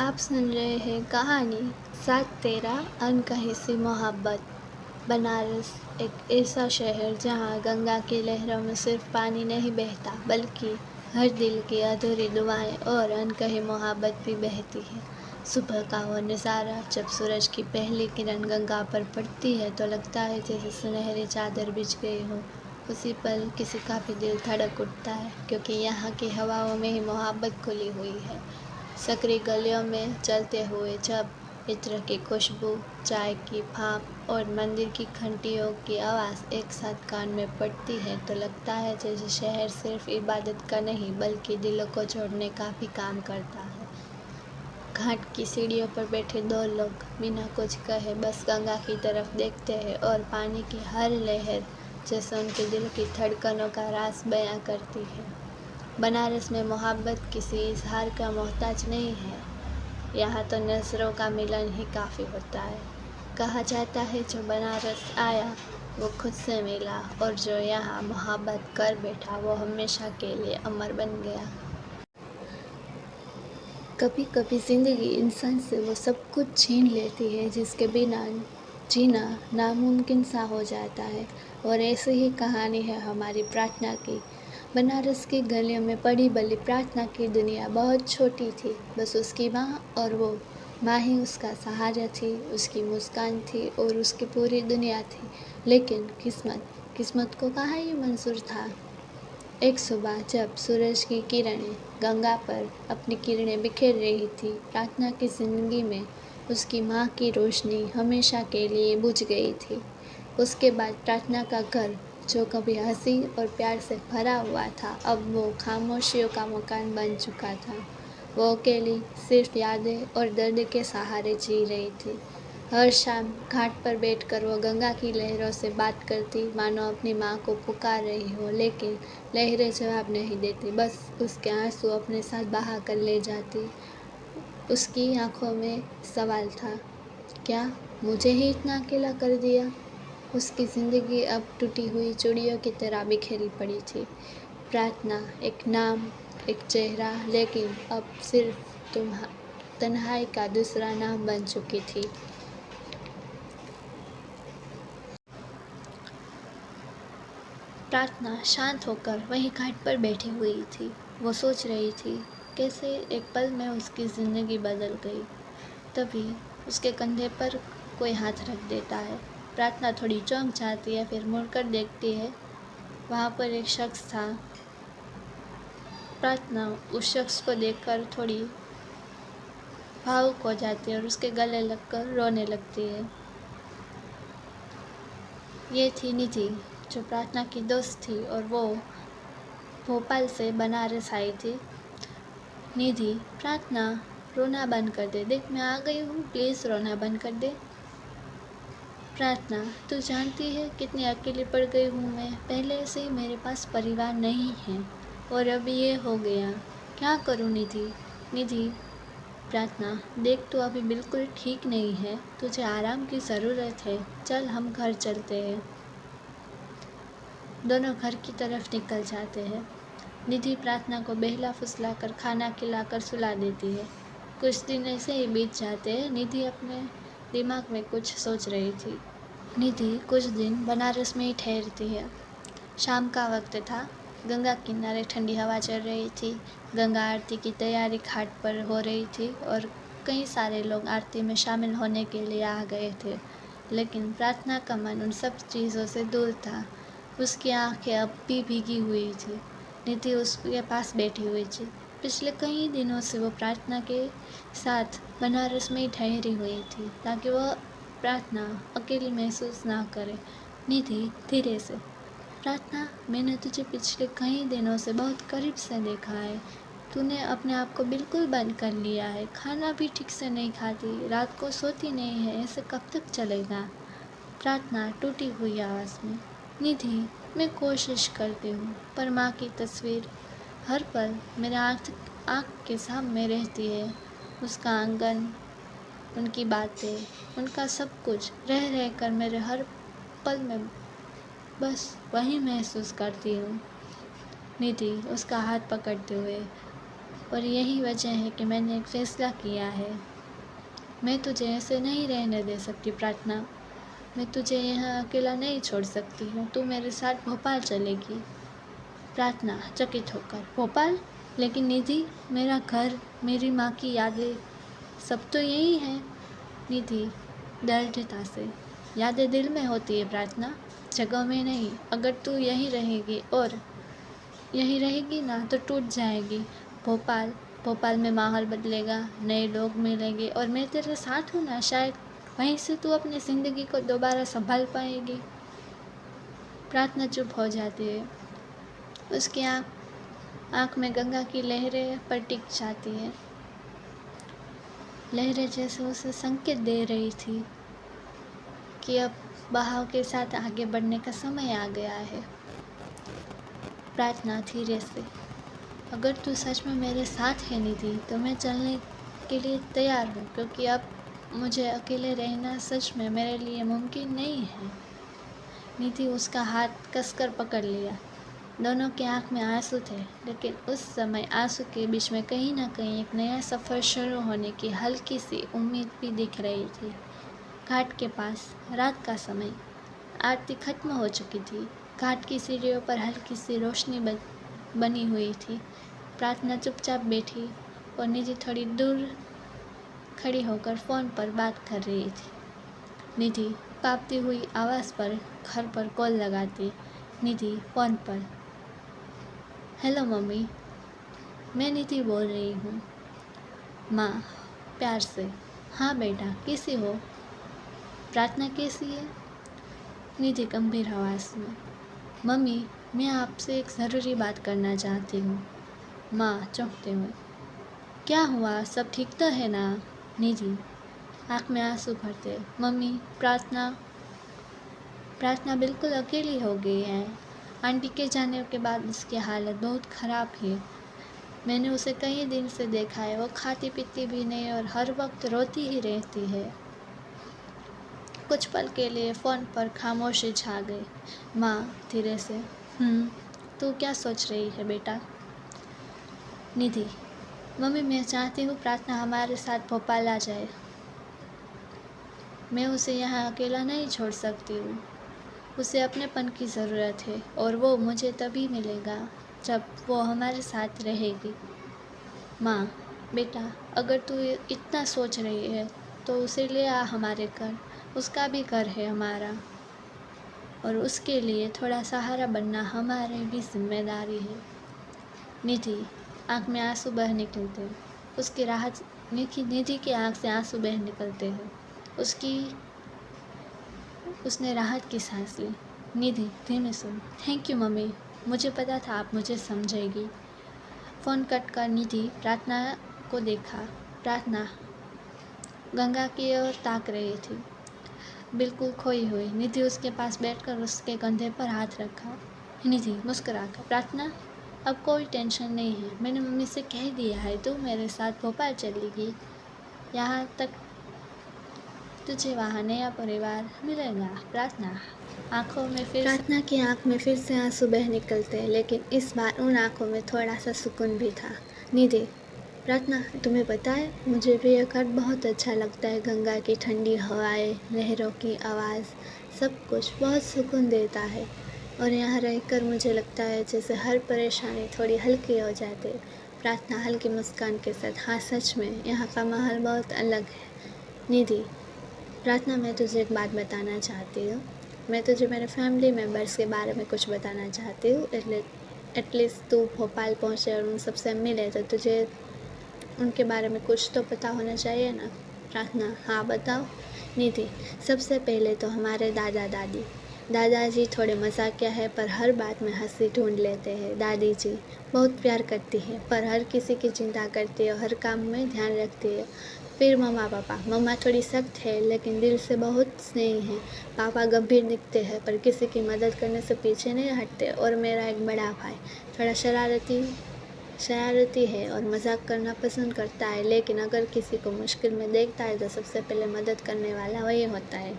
आप सुन रहे हैं कहानी सात तेरा अनकही सी मोहब्बत। बनारस एक ऐसा शहर जहाँ गंगा की लहरों में सिर्फ पानी नहीं बहता बल्कि हर दिल की अधूरी दुआएं और अनकही मोहब्बत भी बहती है। सुबह का वो नज़ारा, जब सूरज की पहली किरण गंगा पर पड़ती है तो लगता है जैसे सुनहरी चादर बिछ गई हो। उसी पल किसी का भी दिल धड़क उठता है, क्योंकि यहाँ की हवाओं में ही मोहब्बत खुली हुई है। सकरी गलियों में चलते हुए जब इत्र की खुशबू, चाय की भाप और मंदिर की घंटियों की आवाज़ एक साथ कान में पड़ती है तो लगता है जैसे शहर सिर्फ इबादत का नहीं बल्कि दिलों को जोड़ने का भी काम करता है। घाट की सीढ़ियों पर बैठे दो लोग बिना कुछ कहे बस गंगा की तरफ देखते हैं और पानी की हर लहर जैसे उनके दिल की धड़कनों का राज बयां करती है। बनारस में मोहब्बत किसी इजहार का मोहताज नहीं है। यहाँ तो नज़रों का मिलन ही काफ़ी होता है। कहा जाता है जो बनारस आया वो खुद से मिला, और जो यहाँ मोहब्बत कर बैठा वो हमेशा के लिए अमर बन गया। कभी कभी ज़िंदगी इंसान से वो सब कुछ छीन लेती है जिसके बिना जीना नामुमकिन सा हो जाता है, और ऐसी ही कहानी है हमारी प्रार्थना की। बनारस की गलियों में पड़ी बली प्रार्थना की दुनिया बहुत छोटी थी। बस उसकी माँ, और वो माँ ही उसका सहारा थी, उसकी मुस्कान थी और उसकी पूरी दुनिया थी। लेकिन किस्मत को कहाँ ये मंजूर था। एक सुबह जब सूरज की किरणें गंगा पर अपनी किरणें बिखेर रही थी, प्रार्थना की जिंदगी में उसकी माँ की रोशनी हमेशा के लिए बुझ गई थी। उसके बाद प्रार्थना का घर, जो कभी हंसी और प्यार से भरा हुआ था, अब वो खामोशियों का मकान बन चुका था। वो अकेली सिर्फ यादें और दर्द के सहारे जी रही थी। हर शाम घाट पर बैठकर वो गंगा की लहरों से बात करती, मानो अपनी माँ को पुकार रही हो, लेकिन लहरें जवाब नहीं देती, बस उसके आंसू अपने साथ बहा कर ले जाती। उसकी आंखों में सवाल था, क्या मुझे ही इतना अकेला कर दिया। उसकी ज़िंदगी अब टूटी हुई चूड़ियों की तरह बिखेरी पड़ी थी। प्रार्थना एक नाम, एक चेहरा, लेकिन अब सिर्फ तन्हाई का दूसरा नाम बन चुकी थी। प्रार्थना शांत होकर वहीं घाट पर बैठी हुई थी। वो सोच रही थी कैसे एक पल में उसकी ज़िंदगी बदल गई। तभी उसके कंधे पर कोई हाथ रख देता है। प्रार्थना थोड़ी चौंक जाती है, फिर मुड़कर देखती है। वहाँ पर एक शख्स था। प्रार्थना उस शख्स को देखकर थोड़ी भावुक हो जाती है और उसके गले लगकर रोने लगती है। ये थी निधि, जो प्रार्थना की दोस्त थी, और वो भोपाल से बनारस आई थी। निधि, प्रार्थना, रोना बंद कर दे, देख मैं आ गई हूँ, प्लीज़ रोना बंद कर दे। प्रार्थना, तू जानती है कितनी अकेली पड़ गई हूँ मैं। पहले से ही मेरे पास परिवार नहीं है और अब ये हो गया, क्या करूँ निधि। निधि, प्रार्थना, देख तू अभी बिल्कुल ठीक नहीं है, तुझे आराम की ज़रूरत है, चल हम घर चलते हैं। दोनों घर की तरफ निकल जाते हैं। निधि प्रार्थना को बहला फुसला कर खाना खिलाकर सुला देती है। कुछ दिन ऐसे ही बीत जाते हैं। निधि अपने दिमाग में कुछ सोच रही थी। निधि कुछ दिन बनारस में ही ठहरती है। शाम का वक्त था। गंगा किनारे ठंडी हवा चल रही थी। गंगा आरती की तैयारी घाट पर हो रही थी और कई सारे लोग आरती में शामिल होने के लिए आ गए थे। लेकिन प्रार्थना का मन उन सब चीज़ों से दूर था। उसकी आंखें अब भी भीगी हुई थी। निधि उसके पास बैठी हुई थी। पिछले कई दिनों से वो प्रार्थना के साथ बनारस में ही ठहरी हुई थी, ताकि वह प्रार्थना अकेली महसूस ना करे। निधि धीरे से, प्रार्थना, मैंने तुझे पिछले कई दिनों से बहुत करीब से देखा है। तूने अपने आप को बिल्कुल बंद कर लिया है, खाना भी ठीक से नहीं खाती, रात को सोती नहीं है, ऐसे कब तक चलेगा। प्रार्थना टूटी हुई आवाज़ में, निधि, मैं कोशिश करती हूँ, पर माँ की तस्वीर हर पल मेरे आँख के सामने रहती है। उसका आंगन, उनकी बातें, उनका सब कुछ रह रह कर मेरे हर पल में बस वही महसूस करती हूँ। निधि उसका हाथ पकड़ते हुए और यही वजह है कि मैंने एक फ़ैसला किया है। मैं तुझे ऐसे नहीं रहने दे सकती प्रार्थना। मैं तुझे यहाँ अकेला नहीं छोड़ सकती हूँ। तू मेरे साथ भोपाल चलेगी। प्रार्थना चकित होकर, भोपाल? लेकिन निधि, मेरा घर, मेरी माँ की यादें, सब तो यही है। निधि दृढ़ता से, यादें दिल में होती है प्रार्थना, जगह में नहीं। अगर तू यहीं रहेगी और यहीं रहेगी ना तो टूट जाएगी। भोपाल भोपाल में माहौल बदलेगा, नए लोग मिलेंगे और मैं तेरे साथ हूँ ना, शायद वहीं से तू अपनी ज़िंदगी को दोबारा संभाल पाएगी। प्रार्थना चुप हो जाती है। उसकी आँख में गंगा की लहरें पर टिक जाती है। लहरें जैसे उसे संकेत दे रही थी कि अब बहाव के साथ आगे बढ़ने का समय आ गया है। प्रार्थना धीरे से, अगर तू सच में मेरे साथ है निधि, तो मैं चलने के लिए तैयार हूँ, क्योंकि अब मुझे अकेले रहना सच में मेरे लिए मुमकिन नहीं है। निधि उसका हाथ कसकर पकड़ लिया। दोनों की आंख में आंसू थे, लेकिन उस समय आंसू के बीच में कहीं ना कहीं एक नया सफ़र शुरू होने की हल्की सी उम्मीद भी दिख रही थी। घाट के पास रात का समय, आरती खत्म हो चुकी थी। घाट की सीढ़ियों पर हल्की सी रोशनी बनी हुई थी। प्रार्थना चुपचाप बैठी और निधि थोड़ी दूर खड़ी होकर फ़ोन पर बात कर रही थी। निधि कांपती हुई आवाज़ पर घर पर कॉल लगाती। निधि फ़ोन पर, हेलो मम्मी, मैं निधि बोल रही हूँ। माँ प्यार से, हाँ बेटा, कैसी हो? प्रार्थना कैसी है? निधि गंभीर आवाज़ में, मम्मी मैं आपसे एक ज़रूरी बात करना चाहती हूँ। माँ चौंकते हुए, क्या हुआ, सब ठीक तो है ना? निधि आँख में आंसू भरते, मम्मी प्रार्थना बिल्कुल अकेली हो गई है। आंटी के जाने के बाद उसकी हालत बहुत ख़राब है। मैंने उसे कई दिन से देखा है, वो खाती पीती भी नहीं और हर वक्त रोती ही रहती है। कुछ पल के लिए फ़ोन पर खामोशी छा गई। माँ धीरे से, तू क्या सोच रही है बेटा? निधि, मम्मी मैं चाहती हूँ प्रार्थना हमारे साथ भोपाल आ जाए। मैं उसे यहाँ अकेला नहीं छोड़ सकती हूँ। उसे अपनेपन की ज़रूरत है और वो मुझे तभी मिलेगा जब वो हमारे साथ रहेगी। माँ बेटा, अगर तू इतना सोच रही है तो उसे ले आ हमारे घर। उसका भी घर है हमारा, और उसके लिए थोड़ा सहारा बनना हमारी भी जिम्मेदारी है। निधि आँख में आंसू बह निकलते हैं। उसकी राहत निधि की आँख से आंसू बह निकलते हैं। उसने राहत की सांस ली। निधि धीमे सुन, थैंक यू मम्मी, मुझे पता था आप मुझे समझेगी। फ़ोन कट कर निधि प्रार्थना को देखा। प्रार्थना गंगा की ओर ताक रही थी, बिल्कुल खोई हुई। निधि उसके पास बैठकर उसके कंधे पर हाथ रखा। निधि मुस्कुराकर, प्रार्थना अब कोई टेंशन नहीं है, मैंने मम्मी से कह दिया है, तू मेरे साथ भोपाल चलेगी। यहाँ तक तुझे वहाँ नया परिवार मिलेगा। प्रार्थना की आंख में फिर से आंसू बह निकलते हैं, लेकिन इस बार उन आंखों में थोड़ा सा सुकून भी था। निधि, प्रार्थना तुम्हें पता है, मुझे भी यह घर बहुत अच्छा लगता है। गंगा की ठंडी हवाएं, लहरों की आवाज़, सब कुछ बहुत सुकून देता है। और यहाँ रहकर मुझे लगता है जैसे हर परेशानी थोड़ी हल्की हो जाती है। प्रार्थना हल्की मुस्कान के साथ, हाँ सच में यहाँ का माहौल बहुत अलग है। निधि, प्रार्थना मैं तुझे एक बात बताना चाहती हूँ। मैं तुझे मेरे फैमिली मेम्बर्स के बारे में कुछ बताना चाहती हूँ। एटलीस्ट तू भोपाल पहुँचे और उन सबसे मिले तो तुझे उनके बारे में कुछ तो पता होना चाहिए ना। प्रार्थना, हाँ बताओ। निधि, सबसे पहले तो हमारे दादाजी थोड़े मजाकिया है, पर हर बात में हंसी ढूंढ लेते हैं। दादी जी बहुत प्यार करती है, पर हर किसी की चिंता करती है और हर काम में ध्यान रखती है। फिर मम्मा थोड़ी सख्त है, लेकिन दिल से बहुत स्नेही है। पापा गंभीर दिखते हैं, पर किसी की मदद करने से पीछे नहीं हटते। और मेरा एक बड़ा भाई थोड़ा शरारती है और मजाक करना पसंद करता है, लेकिन अगर किसी को मुश्किल में देखता है तो सबसे पहले मदद करने वाला वही होता है।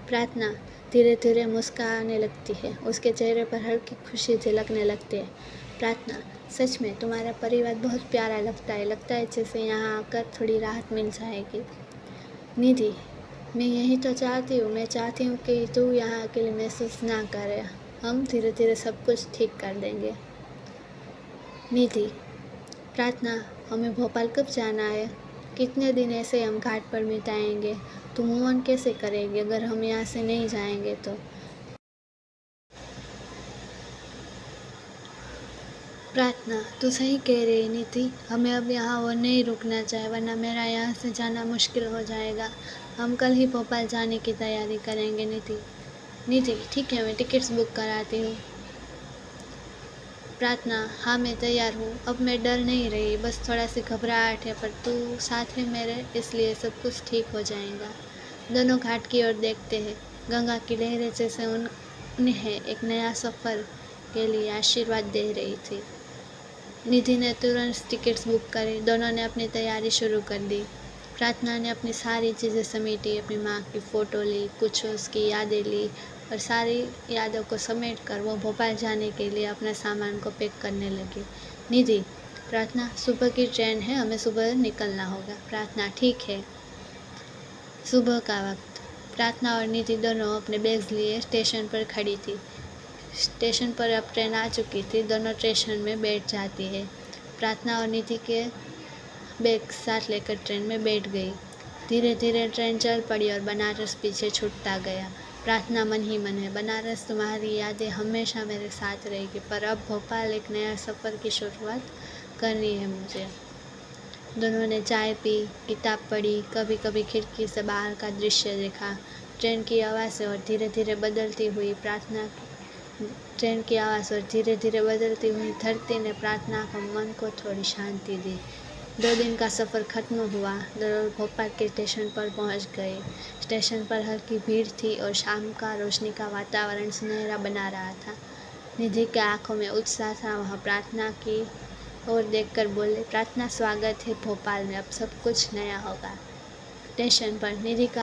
प्रार्थना धीरे धीरे मुस्कुराने लगती है, उसके चेहरे पर हल्की खुशी झलकने लगती है। प्रार्थना, सच में तुम्हारा परिवार बहुत प्यारा लगता है जैसे यहाँ आकर थोड़ी राहत मिल जाएगी। निधि, मैं यही तो चाहती हूँ, मैं चाहती हूँ कि तू यहाँ अकेले महसूस ना करे। हम धीरे धीरे सब कुछ ठीक कर देंगे। निधि, प्रार्थना, हमें भोपाल कब जाना है? कितने दिन ऐसे हम घाट पर बिताएंगे? तुम मूव ऑन कैसे करेंगे अगर हम यहाँ से नहीं जाएंगे तो? प्रार्थना, तू सही कह रही है निधि, हमें अब यहाँ और नहीं रुकना चाहिए वरना मेरा यहाँ से जाना मुश्किल हो जाएगा। हम कल ही भोपाल जाने की तैयारी करेंगे निधि। निधि, ठीक है, मैं टिकट्स बुक कराती हूँ। प्रार्थना, हाँ मैं तैयार हूँ, अब मैं डर नहीं रही, बस थोड़ा सी घबराहट है, पर तू साथ है मेरे, इसलिए सब कुछ ठीक हो जाएगा। दोनों घाट की ओर देखते हैं। गंगा की लहरें जैसे उन्हें एक नया सफ़र के लिए आशीर्वाद दे रही थी। निधि ने तुरंत टिकट्स बुक करे, दोनों ने अपनी तैयारी शुरू कर दी। प्रार्थना ने अपनी सारी चीज़ें समेटी, अपनी माँ की फ़ोटो ली, कुछ उसकी यादें ली और सारी यादों को समेट कर वो भोपाल जाने के लिए अपने सामान को पैक करने लगी। निधि, प्रार्थना, सुबह की ट्रेन है, हमें सुबह निकलना होगा। प्रार्थना, ठीक है। सुबह का वक्त। प्रार्थना और निधि दोनों अपने बैग्स लिए स्टेशन पर खड़ी थी। स्टेशन पर अब ट्रेन आ चुकी थी, दोनों स्टेशन में बैठ जाती है। प्रार्थना और निधि के बैग साथ लेकर ट्रेन में बैठ गई। धीरे धीरे ट्रेन चल पड़ी और बनारस पीछे छूटता गया। प्रार्थना मन ही मन है, बनारस तुम्हारी यादें हमेशा मेरे साथ रहेगी, पर अब भोपाल एक नया सफ़र की शुरुआत करनी है मुझे। दोनों ने चाय पी, किताब पढ़ी, कभी कभी खिड़की से बाहर का दृश्य देखा। ट्रेन की आवाज़ और धीरे धीरे बदलती हुई धरती ने प्रार्थना को मन को थोड़ी शांति दी। 2 दिन का सफ़र खत्म हुआ। दोनों भोपाल के स्टेशन पर पहुंच गए। स्टेशन पर हल्की भीड़ थी और शाम का रोशनी का वातावरण सुनहरा बना रहा था। निधि के आंखों में उत्साह था। वह प्रार्थना की ओर देखकर बोले, प्रार्थना, स्वागत है भोपाल में, अब सब कुछ नया होगा। स्टेशन पर निधि का